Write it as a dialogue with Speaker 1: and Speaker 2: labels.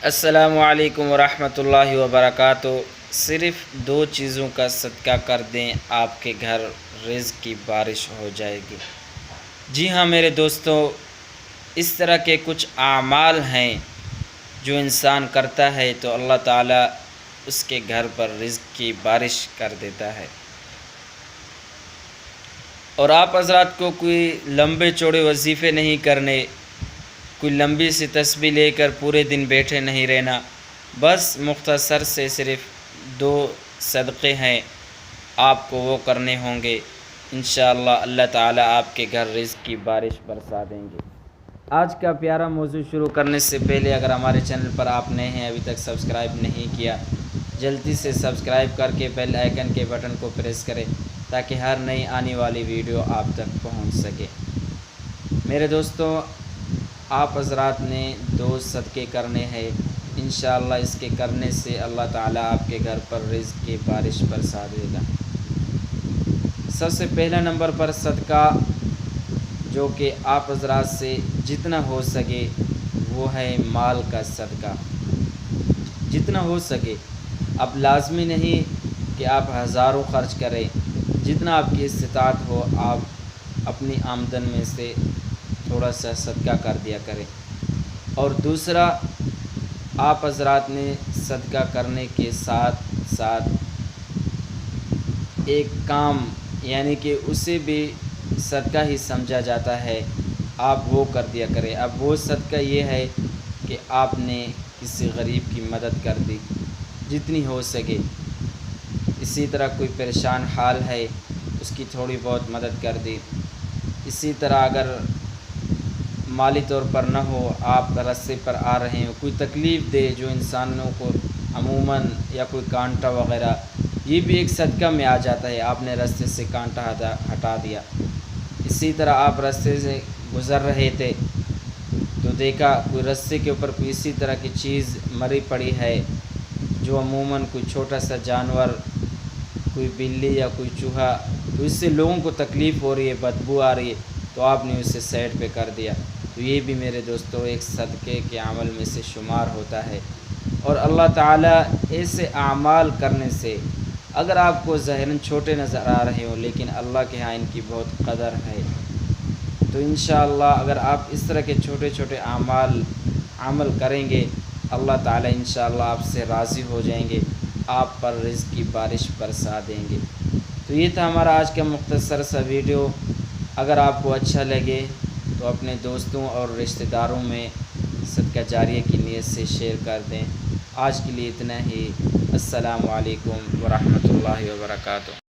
Speaker 1: السلام علیکم ورحمۃ اللہ وبرکاتہ۔ صرف 2 چیزوں کا صدقہ کر دیں، آپ کے گھر رزق کی بارش ہو جائے گی۔ جی ہاں میرے دوستو، اس طرح کے کچھ اعمال ہیں جو انسان کرتا ہے تو اللہ تعالیٰ اس کے گھر پر رزق کی بارش کر دیتا ہے۔ اور آپ حضرات کو کوئی لمبے چوڑے وظیفے نہیں کرنے، کوئی لمبی سی تسبیح لے کر پورے دن بیٹھے نہیں رہنا، بس مختصر سے صرف 2 صدقے ہیں، آپ کو وہ کرنے ہوں گے، انشاءاللہ اللہ تعالیٰ آپ کے گھر رزق کی بارش برسا دیں گے۔ آج کا پیارا موضوع شروع کرنے سے پہلے اگر ہمارے چینل پر آپ نئے ہیں، ابھی تک سبسکرائب نہیں کیا، جلدی سے سبسکرائب کر کے بیل آئیکن کے بٹن کو پریس کریں تاکہ ہر نئی آنے والی ویڈیو آپ تک پہنچ سکے۔ میرے دوستو، آپ حضرات نے 2 صدقے کرنے ہیں، انشاءاللہ اس کے کرنے سے اللہ تعالیٰ آپ کے گھر پر رزق کی بارش برسا دے گا۔ سب سے پہلا نمبر پر صدقہ جو کہ آپ حضرات سے جتنا ہو سکے وہ ہے مال کا صدقہ، جتنا ہو سکے۔ اب لازمی نہیں کہ آپ ہزاروں خرچ کریں، جتنا آپ کی استطاعت ہو آپ اپنی آمدن میں سے تھوڑا سا صدقہ کر دیا کریں۔ اور دوسرا، آپ حضرات نے صدقہ کرنے کے ساتھ ساتھ ایک کام، یعنی کہ اسے بھی صدقہ ہی سمجھا جاتا ہے، آپ وہ کر دیا کریں۔ اب وہ صدقہ یہ ہے کہ آپ نے کسی غریب کی مدد کر دی جتنی ہو سکے۔ اسی طرح کوئی پریشان حال ہے، اس کی تھوڑی بہت مدد کر دی۔ اسی طرح اگر مالی طور پر نہ ہو، آپ راستے پر آ رہے ہیں، کوئی تکلیف دے جو انسانوں کو عموماً، یا کوئی کانٹا وغیرہ، یہ بھی ایک صدقہ میں آ جاتا ہے، آپ نے راستے سے کانٹا ہٹا دیا۔ اسی طرح آپ راستے سے گزر رہے تھے تو دیکھا کوئی راستے کے اوپر کوئی اسی طرح کی چیز مری پڑی ہے جو عموماً کوئی چھوٹا سا جانور، کوئی بلی یا کوئی چوہا، تو اس سے لوگوں کو تکلیف ہو رہی ہے، بدبو آ رہی ہے، تو آپ نے اسے سائڈ پہ کر دیا، تو یہ بھی میرے دوستو ایک صدقے کے عمل میں سے شمار ہوتا ہے۔ اور اللہ تعالیٰ ایسے اعمال کرنے سے، اگر آپ کو ظاہراً چھوٹے نظر آ رہے ہوں لیکن اللہ کے ہاں ان کی بہت قدر ہے، تو انشاءاللہ اگر آپ اس طرح کے چھوٹے چھوٹے اعمال عمل کریں گے، اللہ تعالیٰ انشاءاللہ آپ سے راضی ہو جائیں گے، آپ پر رزق کی بارش برسا دیں گے۔ تو یہ تھا ہمارا آج کا مختصر سا ویڈیو۔ اگر آپ کو اچھا لگے تو اپنے دوستوں اور رشتہ داروں میں صدقہ جاریہ کی نیت سے شیئر کر دیں۔ آج کے لیے اتنا ہی۔ السلام علیکم ورحمۃ اللہ وبرکاتہ۔